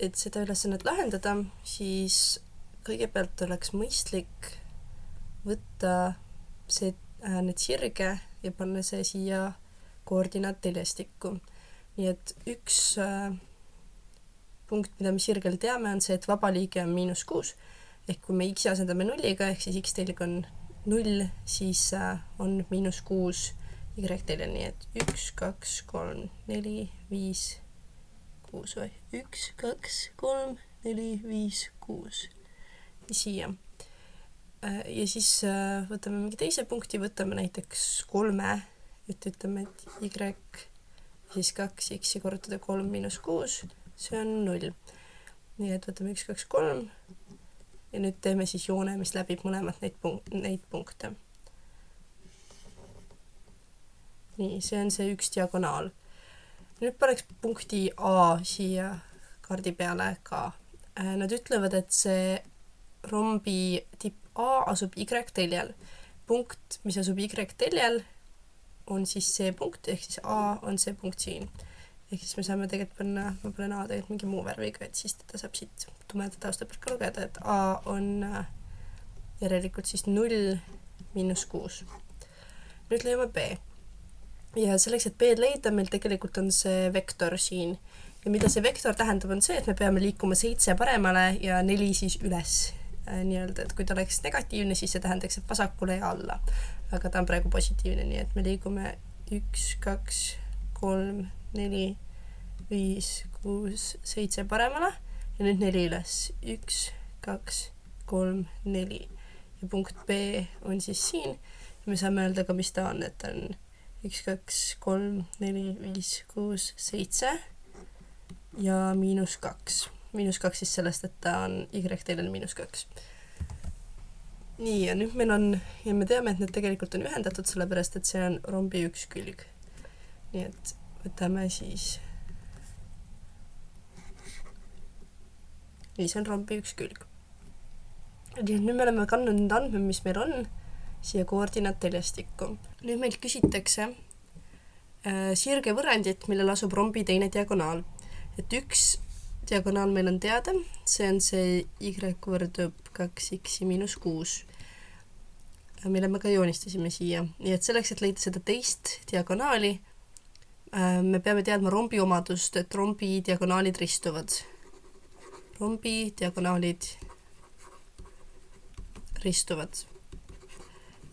et seda ülesannet lahendada, siis kõigepealt oleks mõistlik võtta need sirge ja panna see siia koordinaatteljastikku. Nii et üks punkt, mida me sirgel teame, on see, et vaba liige on -6, ehk kui me x asendame nulliga, ehk siis x-telg on 0, siis on -6 y-teljel, nii et 1, 2, 3, 4, 5, 6 või 1, 2, 3, 4, 5, 6 siia. Ja siis võtame mingi teise punkti, võtame näiteks 3, et ütleme, et y siis 2x korrutada 3 -6, see on 0. Nii et võtame 1, 2, 3 ja nüüd teeme siis joone, mis läbib mõlemat neid punkte. Nii, see on see üks diagonaal. Nüüd paneks punkti A siia kaardi peale ka. Nad ütlevad, et see rombi tipp A asub y-teljel. Punkt, mis asub y-teljel, on siis see punkt, ehk siis A on see punkt siin. Ehk siis me saame tegelikult panna, ma panen A tegelikult mingi muu värviga, et siis teda saab siit tumeda tausta pealt ka lugeda, et A on järelikult siis 0, -6. Nüüd leiame B. Ja selleks, et B leida, meil tegelikult on see vektor siin. Ja mida see vektor tähendab, on see, et me peame liikuma 7 paremale ja 4 siis üles. Nii-öelda, et kui ta oleks negatiivne, siis see tähendaks, et vasakule ja alla. Aga ta on praegu positiivne, nii et me liigume 1, 2, 3, 4, 5, 6, 7 paremale ja nüüd 4 üles. 1, 2, 3, 4. Ja punkt B on siis siin. Ja me saame öelda ka, mis ta on, et ta on 1, 2, 3, 4, 5, 6, 7 ja -2. -2 siis sellest, et ta on y-teljel -2. Nii, ja nüüd meil on, ja me teame, et need tegelikult on ühendatud, sellepärast, et see on rombi üks külg. Nii et võtame siis, nii, see on rombi üks külg. Nii, nüüd me oleme kandnud need andmed, mis meil on, siia koordinaatteljastikku. Nüüd meilt küsitakse sirge võrrandit, millel asub rombi teine diagonaal. Et üks diagonaal meil on teada, see on see y võrdub 2x -6, mille me ka joonistasime siia. Nii et selleks, et leida seda teist diagonaali, me peame teadma rombi omadust, et rombi diagonaalid ristuvad. Rombi diagonaalid ristuvad.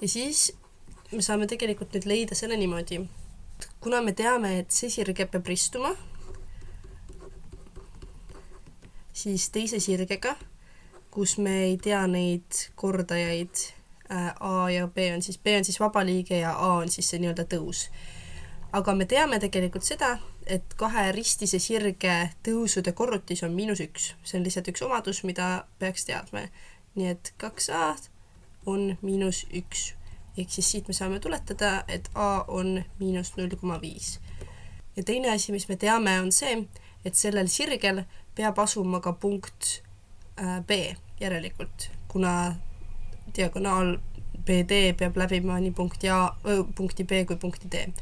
Ja siis me saame tegelikult nüüd leida selle niimoodi. Kuna me teame, et see sirge peab ristuma, siis teise sirgega, kus me ei tea neid kordajaid, A ja B on siis vaba liige ja A on siis see nii-öelda tõus. Aga me teame tegelikult seda, et kahe ristise sirge tõusude korrutis on -1. See on lihtsalt üks omadus, mida peaks teadma. Nii et 2A on -1. Ehk siis siit me saame tuletada, et A on -0,5. Ja teine asi, mis me teame, on see, et sellel sirgel peab asuma ka punkt B järelikult, kuna diagonaal BD peab läbima nii punkti B kui punkti D.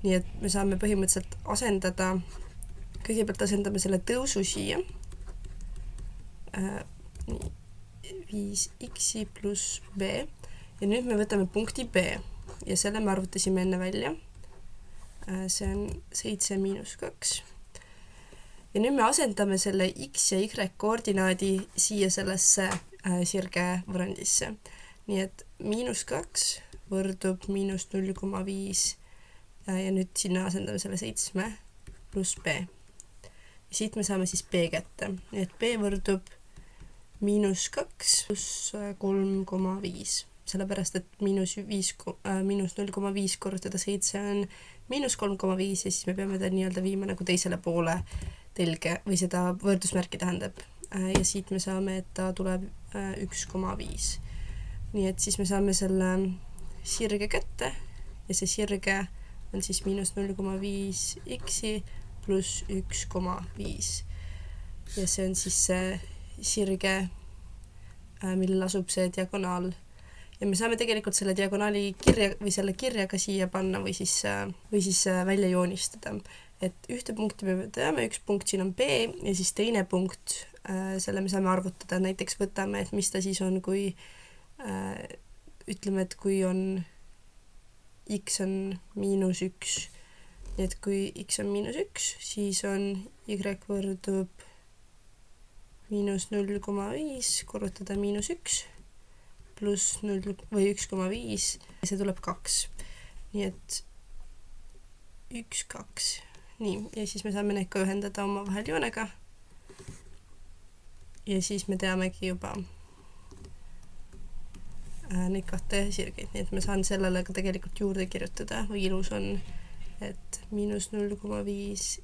Nii et me saame põhimõtteliselt asendada, kõigepealt asendame selle tõusu siia, 5x pluss B, ja nüüd me võtame punkti B ja selle me arvutasime enne välja. See on 7 -2. Ja nüüd me asendame selle x ja y koordinaadi siia sellesse sirge võrrandisse. Nii et -2 võrdub -0,5 ja nüüd sinna asendame selle 7 pluss B. Ja siit me saame siis B kätte. Nii et B võrdub -2 pluss 3,5. Sellepärast, et -0,5 korrutada 7 on -3,5 ja siis me peame ta nii-öelda viima nagu teisele poole telge või seda võrdusmärki tähendab. Ja siit me saame, et ta tuleb 1,5. Nii et siis me saame selle sirge kätte ja see sirge on siis -0,5 x pluss 1,5. Ja see on siis see sirge, millel asub see diagonaal. Ja me saame tegelikult selle diagonaali kirja või selle kirja ka siia panna või siis välja joonistada. et ühte punkti me teame, üks punkt siin on B ja siis teine punkt, selle me saame arvutada, näiteks võtame, et mis ta siis on, kui ütleme, et kui on x on -1, nii et kui x on -1, siis on y võrdub -0,5 korrutada -1 pluss 0 või 1,5 ja see tuleb 2. Nii et 1, 2. Nii, ja siis me saame need ka ühendada omavahel joonega. Ja siis me teamegi juba neid kahte sirgeid, nii et me saan sellele ka tegelikult juurde kirjutada, või ilus on, et -0,5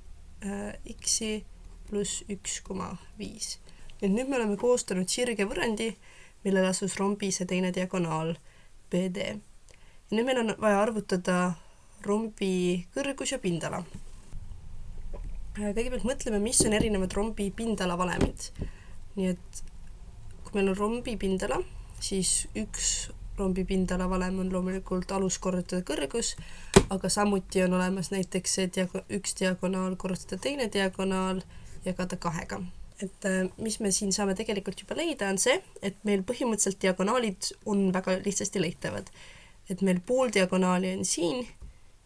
x-i pluss 1,5. Ja nüüd me oleme koostanud sirge võrrandi, millel asus rombise teine diagonaal BD. Ja nüüd meil on vaja arvutada rombi kõrgus ja pindala. Kõigepealt mõtleme, mis on erinevad rombi pindala valemid. Nii et kui meil on rombi pindala, siis üks rombi pindala valem on loomulikult alus korrutada kõrgus, aga samuti on olemas näiteks see üks diagonaal korrutada teine diagonaal jagada 2-ga. Et mis me siin saame tegelikult juba leida on see, et meil põhimõtteliselt diagonaalid on väga lihtsasti leitavad. Et meil pool diagonaali on siin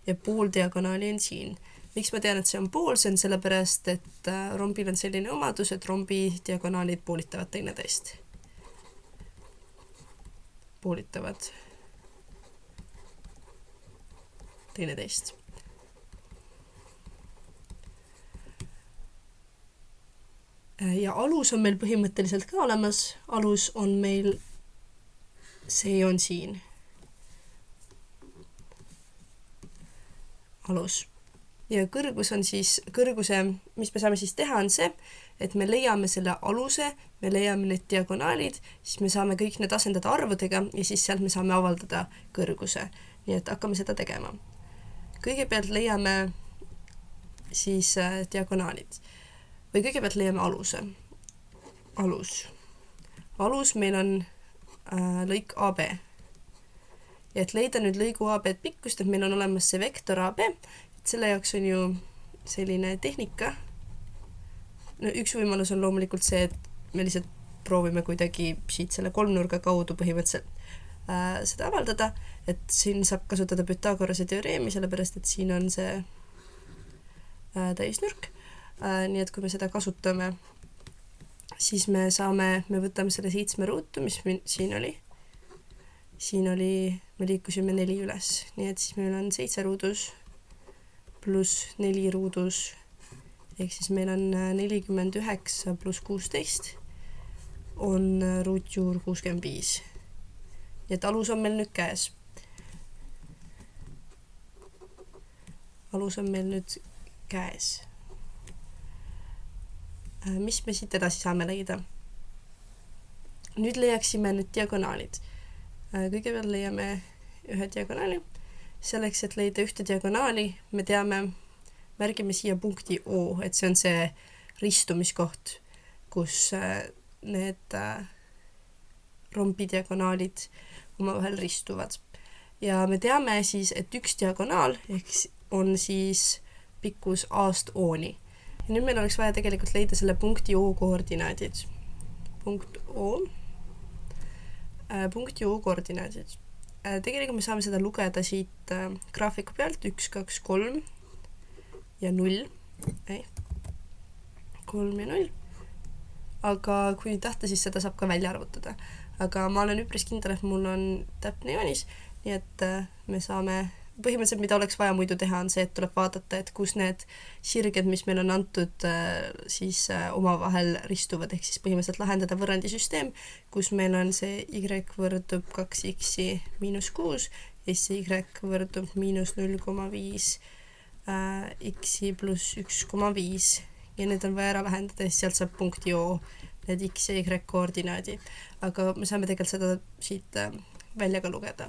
ja pool diagonaali on siin. Miks ma tean, et see on pool, see on sellepärast, et rombil on selline omadus, et rombi diagonaalid poolitavad teineteist. Poolitavad teineteist. Ja alus on meil põhimõtteliselt ka olemas. Alus on meil, see on siin. Alus. Ja kõrgus on siis, kõrguse, mis me saame siis teha, on see, et me leiame selle aluse, me leiame need diagonaalid, siis me saame kõik need asendada arvudega ja siis sealt me saame avaldada kõrguse. Nii et hakkame seda tegema. Kõigepealt leiame siis diagonaalid. Või kõigepealt leiame aluse. Alus. Alus meil on lõik AB. Ja et leida nüüd lõigu AB pikkust, et meil on olemas see vektor AB, et selle jaoks on ju selline tehnika. No, üks võimalus on loomulikult see, et me lihtsalt proovime kuidagi siit selle kolmnurga kaudu põhimõtteliselt seda avaldada, et siin saab kasutada Pythagorase teoreemi, sellepärast et siin on see täisnurk. Nii et kui me seda kasutame, siis me võtame selle 7 ruutu, mis siin oli. Siin oli, me liikusime 4 üles, nii et siis meil on 7 ruudus pluss 4 ruudus, ehk siis meil on 49 pluss 16 on ruutjuur 65. Nii et alus on meil nüüd käes. Alus on meil nüüd käes. Mis me siit edasi saame leida? Nüüd leiaksime nüüd diagonaalid. Kõigepealt leiame ühe diagonaali. Selleks, et leida ühte diagonaali, me teame, märgime siia punkti O, et see on see ristumiskoht, kus need rombi diagonaalid omavahel ristuvad. Ja me teame siis, et üks diagonaal on siis pikkus A-st O-ni. Ja nüüd meil oleks vaja tegelikult leida selle punkti O koordinaadid. Punkt O. Punkti O koordinaadid. Tegelikult me saame seda lugeda siit graafiku pealt 1, 2, 3 ja 0. 3 ja 0. Aga kui tahta, siis seda saab ka välja arvutada. Aga ma olen üpris kindel, et mul on täpne joonis, nii et me saame põhimõtteliselt, mida oleks vaja muidu teha, on see, et tuleb vaadata, et kus need sirged, mis meil on antud, siis omavahel ristuvad, ehk siis põhimõtteliselt lahendada võrrandisüsteem, kus meil on see y võrdub 2x miinus 6 ja siis see y võrdub miinus 0,5 x pluss 1,5 ja need on vaja ära lahendada ja siis sealt saab punkti O need x ja y koordinaadi. Aga me saame tegelikult seda siit välja ka lugeda.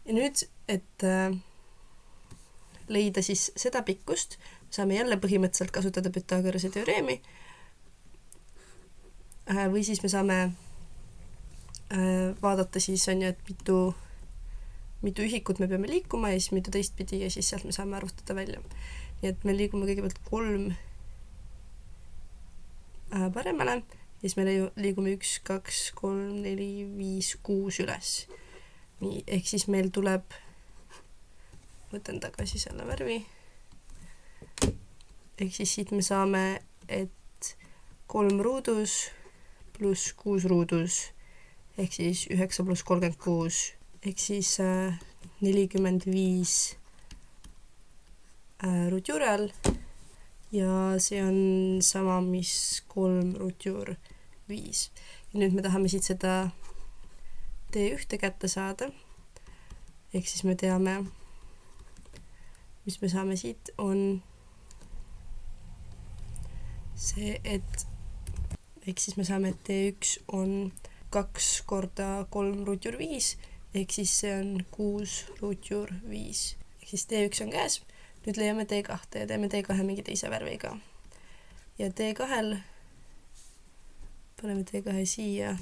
Ja nüüd, et leida siis seda pikkust, saame jälle põhimõtteliselt kasutada Pythagorase teoreemi või siis me saame vaadata siis on ju, et mitu mitu ühikut me peame liikuma ja siis mitu teistpidi ja siis sealt me saame arvutada välja. Nii et me liigume kõigepealt 3 paremale ja siis me liigume 1, 2, 3, 4, 5, 6 üles. Nii, ehk siis meil tuleb, võtan tagasi selle värvi, ehk siis siit me saame, et 3 ruudus pluss 6 ruudus, ehk siis 9 pluss 36, ehk siis 45 ruutjuure all ja see on sama, mis 3 ruutjuur 5. Ja nüüd me tahame siit seda T1 kätte saada, ehk siis me teame, mis me saame siit, on see, et ehk siis me saame, et T1 on 2 korda 3 ruutjuur 5, ehk siis see on 6 ruutjuur 5. Ehk siis T1 on käes, nüüd leiame T2 ja teeme T2 mingi teise värviga. Ja T2-l paneme T2 siia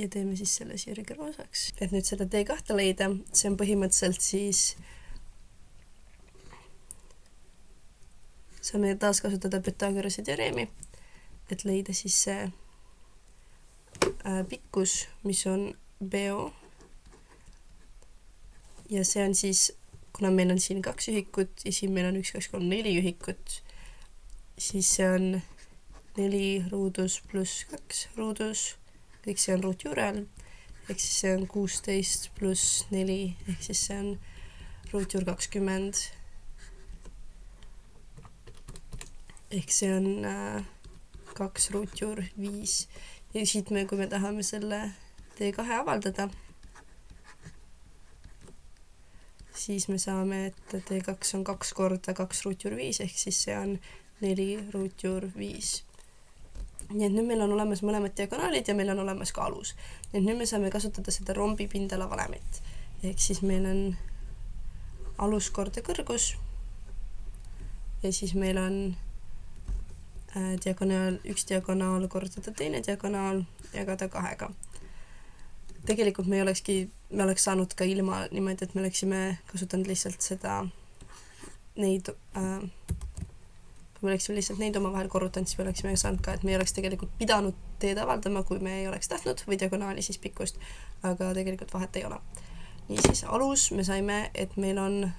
ja teeme siis selle sirge roosaks. Et nüüd seda T2 leida, see on põhimõtteliselt siis saame taas kasutada Pythagorase teoreemi, et leida siis see pikkus, mis on BO. Ja see on siis, kuna meil on siin 2 ühikut ja siin meil on 1, 2, 3, 4 ühikut, siis see on 4 ruudus pluss 2 ruudus, kõik see on ruutjuure all, ehk siis see on 16 pluss 4, ehk siis see on ruutjuur 20, ehk see on 2 ruutjuur 5 ja siit me, kui me tahame selle T2 avaldada, siis me saame, et T2 on 2 korda 2 ruutjuur 5, ehk siis see on 4 ruutjuur 5. Nii et nüüd meil on olemas mõlemad diagonaalid ja meil on olemas ka alus. Nii et nüüd me saame kasutada seda rombi pindala valemit. Ehk siis meil on alus korda kõrgus ja siis meil on üks diagonaal korda teine diagonaal jagada 2-ga. Tegelikult me oleks saanud ka ilma niimoodi, et me oleksime kasutanud lihtsalt seda kui me oleksime lihtsalt neid omavahel korrutanud, siis me oleksime saanud ka, et me ei oleks tegelikult pidanud teed avaldama, kui me ei oleks tahtnud või diagonaali siis pikkust, aga tegelikult vahet ei ole. Niisiis, alus me saime, et meil on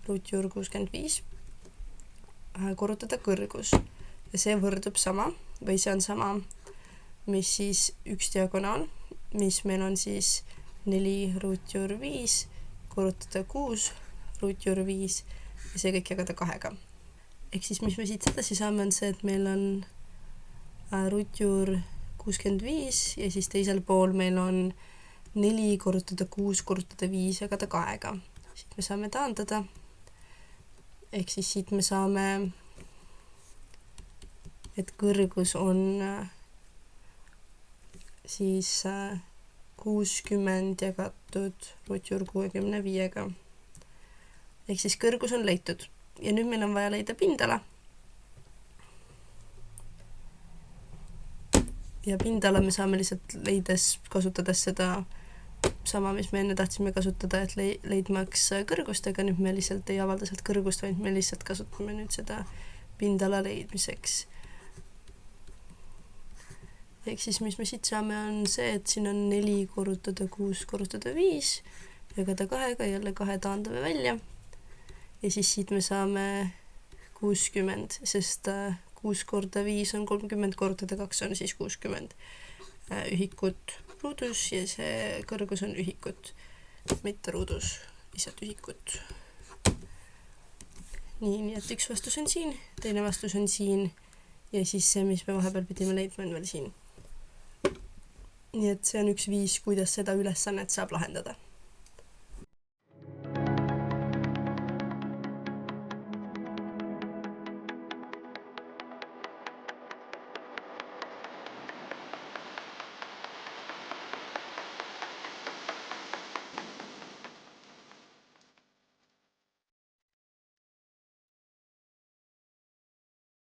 ruutjuur 65 korrutada kõrgus ja see võrdub sama või see on sama, mis siis üks diagonaal, mis meil on siis 4 ruutjuur 5 korrutada 6 ruutjuur 5 ja see kõik jagada 2-ga. Ehk siis, mis me siit sedasi saame, on see, et meil on ruutjuur 65 ja siis teisel pool meil on 4 korrutada 6 korrutada 5 jagada 2-ga. Siit me saame taandada. Ehk siis siit me saame, et kõrgus on siis 60 jagatud ruutjuur 65-ga. Ehk siis kõrgus on leitud. Ja nüüd meil on vaja leida pindala. Ja pindala me saame lihtsalt leides, kasutades seda sama, mis me enne tahtsime kasutada, et leidmaks kõrgust, aga nüüd me lihtsalt ei avalda sealt kõrgust, vaid me lihtsalt kasutame nüüd seda pindala leidmiseks. Ehk siis, mis me siit saame, on see, et siin on 4 korrutada 6 korrutada 5, jagada 2-ga, jälle 2 taandame välja. Ja siis siit me saame 60, sest 6 korda 5 on 30, korrutada 2 on siis 60 ühikut ruudus ja see kõrgus on ühikut, mitte ruudus, lihtsalt ühikut. Nii et üks vastus on siin, teine vastus on siin ja siis see, mis me vahepeal pidime leidma, on veel siin. Nii et see on üks viis, kuidas seda ülesannet saab lahendada.